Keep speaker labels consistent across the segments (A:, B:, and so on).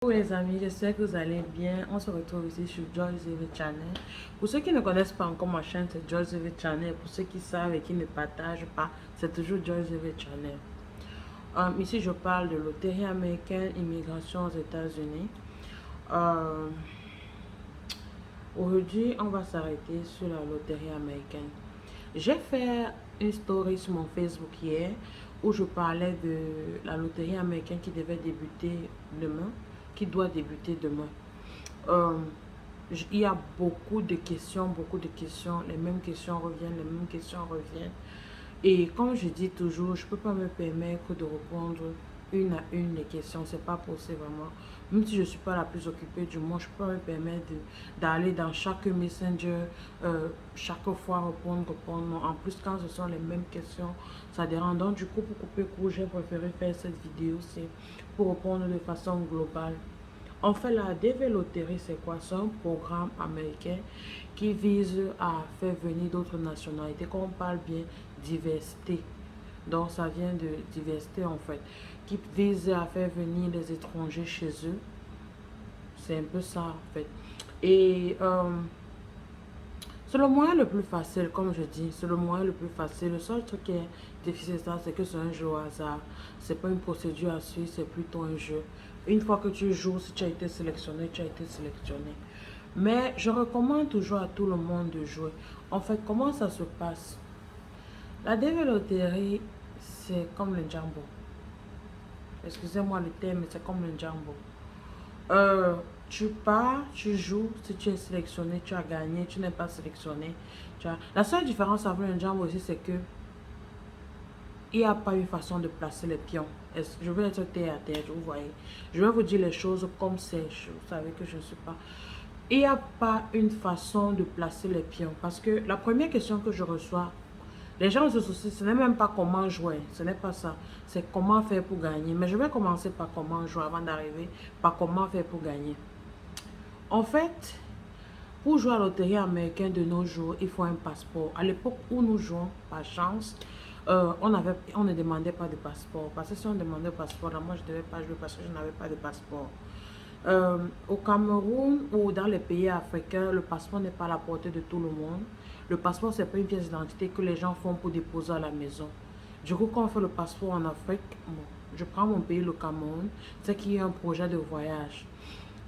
A: Bonjour les amis, j'espère que vous allez bien. On se retrouve ici sur Joyce TV Channel. Pour ceux qui ne connaissent pas encore ma chaîne, c'est Joyce TV Channel. Pour ceux qui savent et qui ne partagent pas, c'est toujours Joyce TV Channel. Ici, je parle de loterie américaine, immigration aux États-Unis. Euh, Aujourd'hui, on va s'arrêter sur la loterie américaine. J'ai fait une story sur mon Facebook hier où je parlais de la loterie américaine qui devait débuter demain, qui doit débuter demain. Euh, il y a beaucoup de questions, les mêmes questions reviennent, les mêmes questions reviennent. Et comme je dis toujours, je ne peux pas me permettre de répondre une à une les questions. C'est pas possible vraiment. Même si je ne suis pas la plus occupée du monde, je peux pas me permettre d'aller dans chaque messenger, chaque fois répondre. Non. En plus, quand ce sont les mêmes questions, ça dérange. Donc, du coup, pour couper court, j'ai préféré faire cette vidéo, c'est pour répondre de façon globale. En fait, la DV Lottery, c'est quoi? C'est un programme américain qui vise à faire venir d'autres nationalités. Quand on parle bien diversité, donc ça vient de diversité en fait, qui vise à faire venir les étrangers chez eux. C'est un peu ça en fait. Et c'est le moyen le plus facile, comme je dis, c'est le moyen le plus facile. Le seul truc qui est difficile, c'est que c'est un jeu au hasard. C'est pas une procédure à suivre, c'est plutôt un jeu. Une fois que tu joues, si tu as été sélectionné, tu as été sélectionné. Mais je recommande toujours à tout le monde de jouer. En fait, comment ça se passe? La dévéloterie, c'est comme le jambo. Excusez-moi le terme, mais c'est comme le jambo. Tu pars, tu joues, si tu es sélectionné, tu as gagné, tu n'es pas sélectionné. La seule différence avec le jambo aussi, c'est que il n'y a pas une façon de placer les pions. Je vais être terre à terre, vous voyez. Je vais vous dire les choses comme c'est. Vous savez que je ne suis pas. Il n'y a pas une façon de placer les pions. Parce que la première question que je reçois, les gens se soucient, ce n'est même pas comment jouer. Ce n'est pas ça. C'est comment faire pour gagner. Mais je vais commencer par comment jouer avant d'arriver par comment faire pour gagner. En fait, pour jouer à la loterie américaine de nos jours, il faut un passeport. À l'époque où nous jouons, par chance, on ne demandait pas de passeport. Parce que si on demandait un passeport, là, moi, je ne devais pas jouer parce que je n'avais pas de passeport. Au Cameroun ou dans les pays africains, le passeport n'est pas à la portée de tout le monde. Le passeport, c'est pas une pièce d'identité que les gens font pour déposer à la maison. Du coup, quand on fait le passeport en Afrique, bon, je prends mon pays, le Cameroun, c'est qu'il y a un projet de voyage.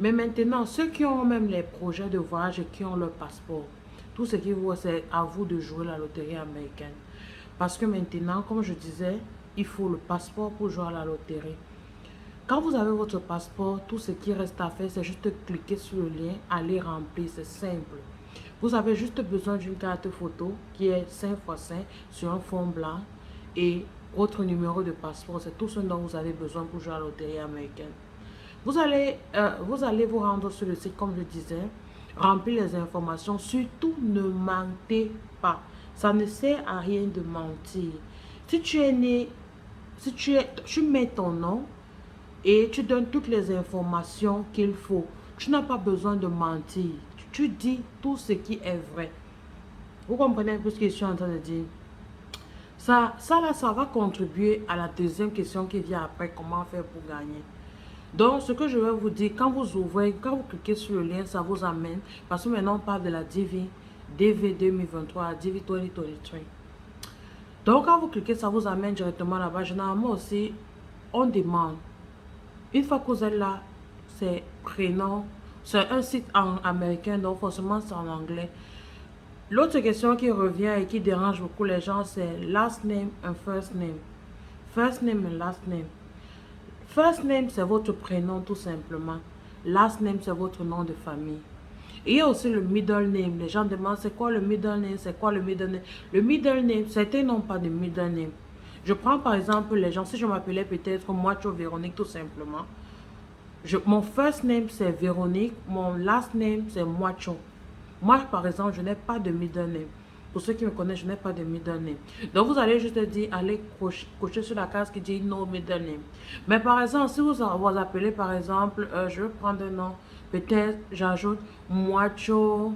A: Mais maintenant, ceux qui ont même les projets de voyage et qui ont leur passeport, tout ce qui vous, c'est à vous de jouer la loterie américaine. Parce que maintenant, comme je disais, il faut le passeport pour jouer à la loterie. Quand vous avez votre passeport, tout ce qui reste à faire, c'est juste cliquer sur le lien, aller remplir, c'est simple. Vous avez juste besoin d'une carte photo qui est 5x5 sur un fond blanc et votre numéro de passeport. C'est tout ce dont vous avez besoin pour jouer à la loterie américaine. Vous allez vous rendre sur le site, comme je disais, remplir les informations. Surtout, ne mentez pas. Ça ne sert à rien de mentir. Si tu es né, si tu mets ton nom, et tu donnes toutes les informations qu'il faut. Tu n'as pas besoin de mentir. Tu dis tout ce qui est vrai. Vous comprenez un peu ce que je suis en train de dire? Ça va contribuer à la deuxième question qui vient après, comment faire pour gagner. Donc, ce que je vais vous dire, quand vous ouvrez, quand vous cliquez sur le lien, ça vous amène, parce que maintenant on parle de la DV 2023, DV 2023. Donc, quand vous cliquez, ça vous amène directement là-bas. Généralement aussi, on demande. Une fois que vous êtes là, c'est prénom. C'est un site en américain, donc forcément c'est en anglais. L'autre question qui revient et qui dérange beaucoup les gens, c'est last name and first name. First name and last name. First name, c'est votre prénom tout simplement. Last name, c'est votre nom de famille. Et il y a aussi le middle name. Les gens demandent c'est quoi le middle name, c'est quoi le middle name. Le middle name, certains n'ont pas de middle name. Je prends par exemple les gens, si je m'appelais peut-être Moacho Véronique tout simplement. Mon first name c'est Véronique, mon last name c'est Moacho. Moi par exemple, je n'ai pas de middle name. Pour ceux qui me connaissent, je n'ai pas de middle name. Donc vous allez juste dire, allez cocher sur la case qui dit no middle name. Mais par exemple, si vous vous appelez par exemple, je vais prendre un nom, peut-être j'ajoute Moacho,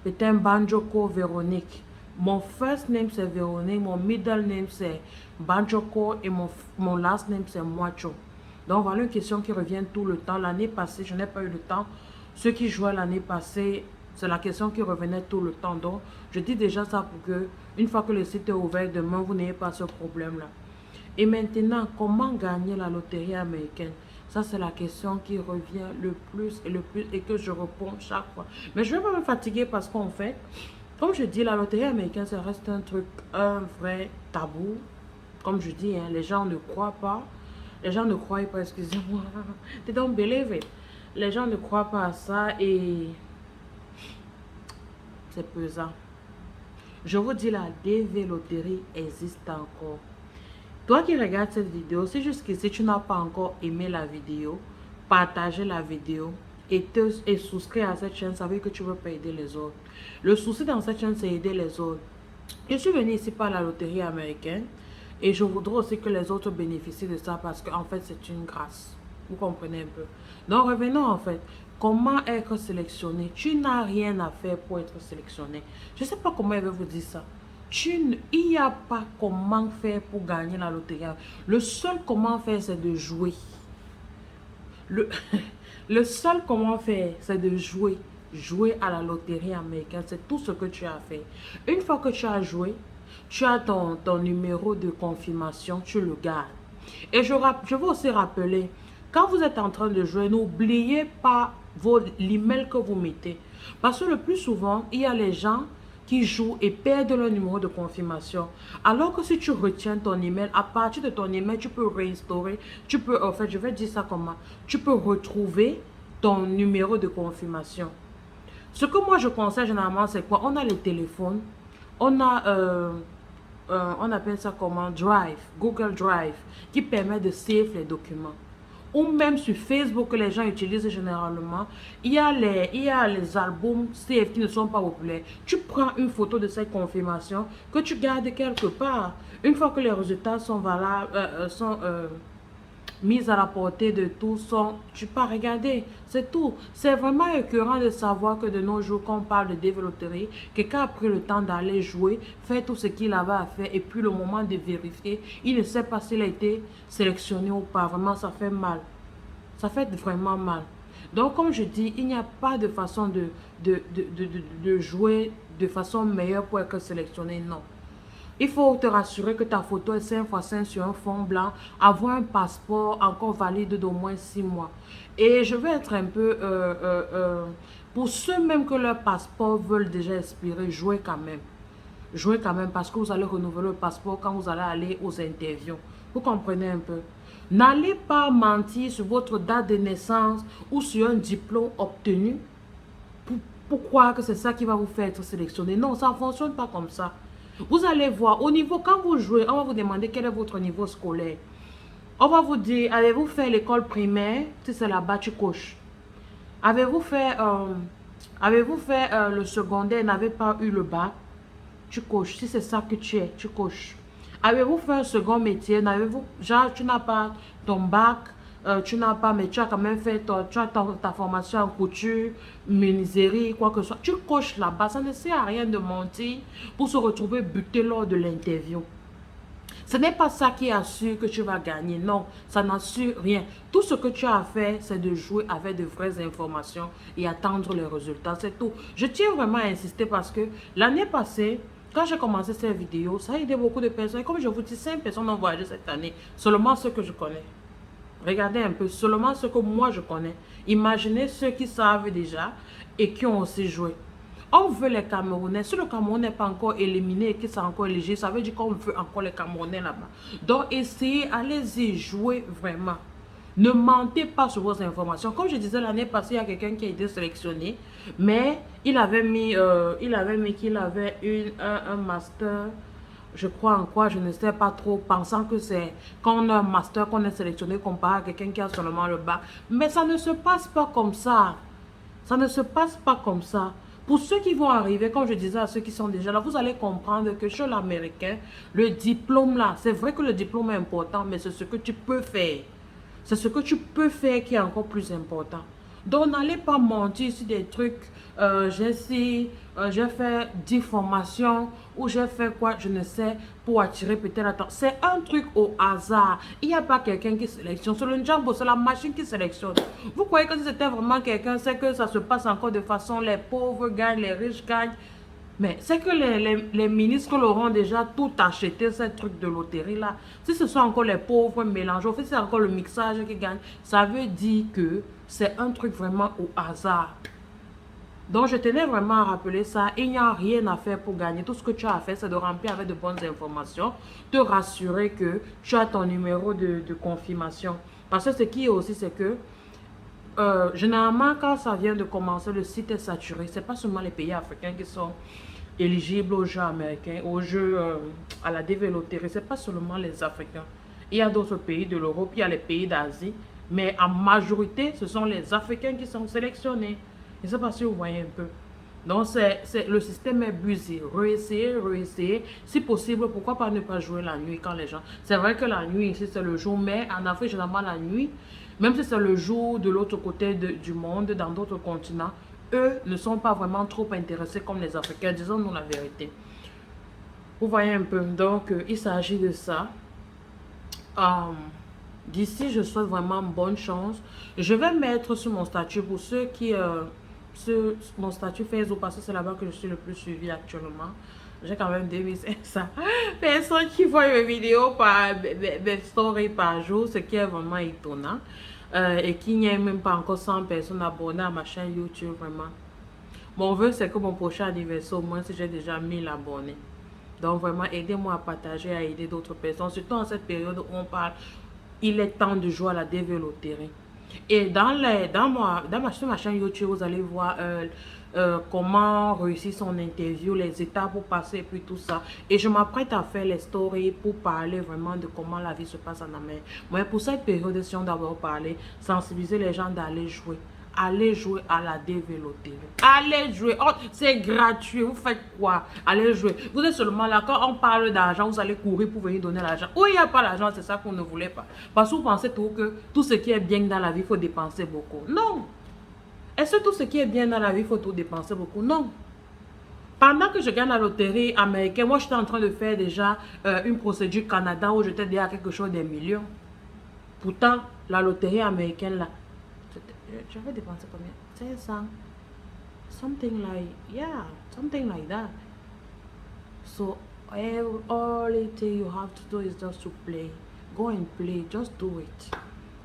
A: peut-être Banjoko Véronique. Mon first name c'est Véronique, mon middle name c'est Banjoko et mon last name c'est Moacho. Donc voilà une question qui revient tout le temps. L'année passée, je n'ai pas eu le temps. Ceux qui jouaient l'année passée, c'est la question qui revenait tout le temps. Donc je dis déjà ça pour que, une fois que le site est ouvert demain, vous n'ayez pas ce problème-là. Et maintenant, comment gagner la loterie américaine? Ça, c'est la question qui revient le plus et que je réponds chaque fois. Mais je ne vais pas me fatiguer parce qu'en fait, comme je dis, la loterie américaine, ça reste un truc, un vrai tabou. Comme je dis, hein, les gens ne croient pas. Les gens ne croient pas, excusez-moi. They don't believe it. Les gens ne croient pas à ça et c'est pesant. Je vous dis, la DV Loterie existe encore. Toi qui regardes cette vidéo, si jusqu'ici tu n'as pas encore aimé la vidéo, partagez la vidéo et souscris à cette chaîne, ça veut dire que tu ne veux pas aider les autres. Le souci dans cette chaîne, c'est aider les autres. Je suis venue ici par la loterie américaine et je voudrais aussi que les autres bénéficient de ça parce qu'en fait, c'est une grâce. Vous comprenez un peu. Donc, revenons en fait. Comment être sélectionné? Tu n'as rien à faire pour être sélectionné. Je ne sais pas comment elle veut vous dire ça. Il n'y a pas comment faire pour gagner la loterie. Le seul comment faire, c'est de jouer. Le seul comment faire, c'est de jouer. Jouer à la loterie américaine, c'est tout ce que tu as fait. Une fois que tu as joué, tu as ton numéro de confirmation, tu le gardes. Et je veux aussi rappeler, quand vous êtes en train de jouer, n'oubliez pas l'email que vous mettez. Parce que le plus souvent, il y a les gens qui jouent et perdent leur numéro de confirmation. Alors que si tu retiens ton email, à partir de ton email, tu peux réinstaurer, tu peux, en fait, je vais dire ça comment, tu peux retrouver ton numéro de confirmation. Ce que moi je conseille généralement, c'est quoi? On a les téléphones, on a, on appelle ça comment? Drive, Google Drive, qui permet de save les documents. Ou même sur Facebook que les gens utilisent généralement, il y a les albums save qui ne sont pas populaires. Tu prends une photo de cette confirmation que tu gardes quelque part. Une fois que les résultats sont valables, mis à la portée de tous, tu peux regarder, c'est tout. C'est vraiment écœurant de savoir que de nos jours, quand on parle de développerie, quelqu'un a pris le temps d'aller jouer, faire tout ce qu'il avait à faire, et puis le moment de vérifier, il ne sait pas s'il a été sélectionné ou pas. Vraiment, ça fait mal. Ça fait vraiment mal. Donc, comme je dis, il n'y a pas de façon de jouer de façon meilleure pour être sélectionné, non. Il faut te rassurer que ta photo est 5x5 sur un fond blanc. Avoir un passeport encore valide d'au moins 6 mois. Et je vais être un peu... pour ceux même que leur passeport veulent déjà expirer, jouez quand même. Jouez quand même parce que vous allez renouveler le passeport quand vous allez aller aux interviews. Vous comprenez un peu? N'allez pas mentir sur votre date de naissance ou sur un diplôme obtenu pour croire que c'est ça qui va vous faire être sélectionné. Non, ça ne fonctionne pas comme ça. Vous allez voir, au niveau, quand vous jouez, on va vous demander quel est votre niveau scolaire. On va vous dire, avez-vous fait l'école primaire? Si c'est là-bas, tu coches. Avez-vous fait le secondaire, n'avez pas eu le bac? Tu coches. Si c'est ça que tu es, tu coches. Avez-vous fait un second métier? N'avez-vous, genre, tu n'as pas ton bac, tu n'as pas, mais tu as quand même fait ta formation en couture, menuiserie, quoi que ce soit. Tu coches là-bas. Ça ne sert à rien de mentir pour se retrouver buté lors de l'interview. Ce n'est pas ça qui assure que tu vas gagner. Non, ça n'assure rien. Tout ce que tu as à faire, c'est de jouer avec de vraies informations et attendre les résultats. C'est tout. Je tiens vraiment à insister parce que l'année passée, quand j'ai commencé cette vidéo, ça a aidé beaucoup de personnes. Et comme je vous dis, 5 personnes ont voyagé cette année. Seulement ceux que je connais. Regardez un peu, seulement ceux que moi je connais. Imaginez ceux qui savent déjà et qui ont aussi joué. On veut les Camerounais. Si le Cameroun n'est pas encore éliminé et qu'ils sont encore éligibles, ça veut dire qu'on veut encore les Camerounais là-bas. Donc, essayez, allez-y, jouez vraiment. Ne mentez pas sur vos informations. Comme je disais l'année passée, il y a quelqu'un qui a été sélectionné, mais il avait mis qu'il avait un master, je crois en quoi, je ne sais pas trop, pensant que c'est quand on a un master qu'on est sélectionné comparé à quelqu'un qui a seulement le bac. Mais ça ne se passe pas comme ça. Ça ne se passe pas comme ça. Pour ceux qui vont arriver, comme je disais à ceux qui sont déjà là, vous allez comprendre que chez l'Américain, le diplôme là, c'est vrai que le diplôme est important, mais c'est ce que tu peux faire. C'est ce que tu peux faire qui est encore plus important. Donc, n'allez pas mentir sur des trucs. J'ai fait 10 formations ou j'ai fait quoi, je ne sais, pour attirer peut-être l'attention. C'est un truc au hasard. Il n'y a pas quelqu'un qui sélectionne. C'est le Django, c'est la machine qui sélectionne. Vous croyez que si c'était vraiment quelqu'un, c'est que ça se passe encore de façon les pauvres gagnent, les riches gagnent. Mais c'est que les ministres l'auront déjà tout acheté, ces trucs de loterie-là. Si ce sont encore les pauvres mélangés, si c'est encore le mixage qui gagne, ça veut dire que c'est un truc vraiment au hasard. Donc, je tenais vraiment à rappeler ça. Il n'y a rien à faire pour gagner. Tout ce que tu as à faire, c'est de remplir avec de bonnes informations, te rassurer que tu as ton numéro de confirmation. Parce que ce qui est aussi, c'est que généralement, quand ça vient de commencer, le site est saturé. Ce n'est pas seulement les pays africains qui sont éligibles aux jeux américains, aux jeux à la développerie. Ce n'est pas seulement les Africains. Il y a d'autres pays de l'Europe, il y a les pays d'Asie. Mais en majorité, ce sont les Africains qui sont sélectionnés. Je ne sais pas si vous voyez un peu. Donc, le système est busy. Réessayer. Si possible, pourquoi pas ne pas jouer la nuit quand les gens... C'est vrai que la nuit, ici, c'est le jour, mais en Afrique, généralement, la nuit, même si c'est le jour de l'autre côté du monde, dans d'autres continents, eux ne sont pas vraiment trop intéressés comme les Africains. Disons-nous la vérité. Vous voyez un peu. Donc, il s'agit de ça. D'ici, je souhaite vraiment bonne chance. Je vais mettre sur mon statut pour ceux qui... mon statut Facebook parce que c'est là-bas que je suis le plus suivi actuellement. J'ai quand même 2500 personnes qui voient mes vidéos mes stories par jour, ce qui est vraiment étonnant. Et qu'il n'y ait même pas encore 100 personnes abonnées à ma chaîne YouTube, vraiment. Mon vœu, c'est que mon prochain anniversaire, au moins, si j'ai déjà 1000 abonnés. Donc, vraiment, aidez-moi à partager, à aider d'autres personnes. Surtout en cette période où on parle, il est temps de jouer à la développerie. Et sur ma chaîne YouTube, vous allez voir comment réussir son interview, les étapes pour passer et puis tout ça. Et je m'apprête à faire les stories pour parler vraiment de comment la vie se passe en Amérique. Mais pour cette période, si on d'abord parler, sensibiliser les gens d'aller jouer. Allez jouer à la développerie. Allez jouer. Oh, c'est gratuit. Vous faites quoi? Allez jouer. Vous êtes seulement là. Quand on parle d'argent, vous allez courir pour venir donner l'argent. Où il n'y a pas l'argent, c'est ça qu'on ne voulait pas. Parce que vous pensez tout que tout ce qui est bien dans la vie, il faut dépenser beaucoup. Non. Est-ce que tout ce qui est bien dans la vie, il faut tout dépenser beaucoup? Non. Pendant que je gagne la loterie américaine, moi, j'étais en train de faire déjà une procédure Canada où j'étais déjà à quelque chose des millions. Pourtant, la loterie américaine, là, j'avais dépensé combien? 500. Something like that. So, all you have to do is just to play. Go and play. Just do it.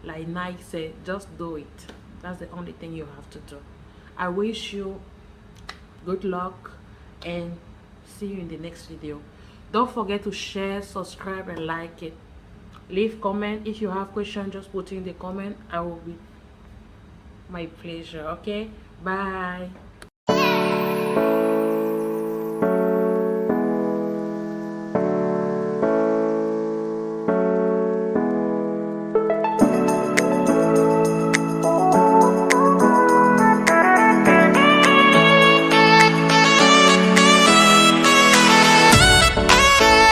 A: Like Nike said, just do it. That's the only thing you have to do. I wish you good luck and see you in the next video. Don't forget to share, subscribe, and like it. Leave comment. If you have questions, just put in the comment. I will be my pleasure. Okay, bye.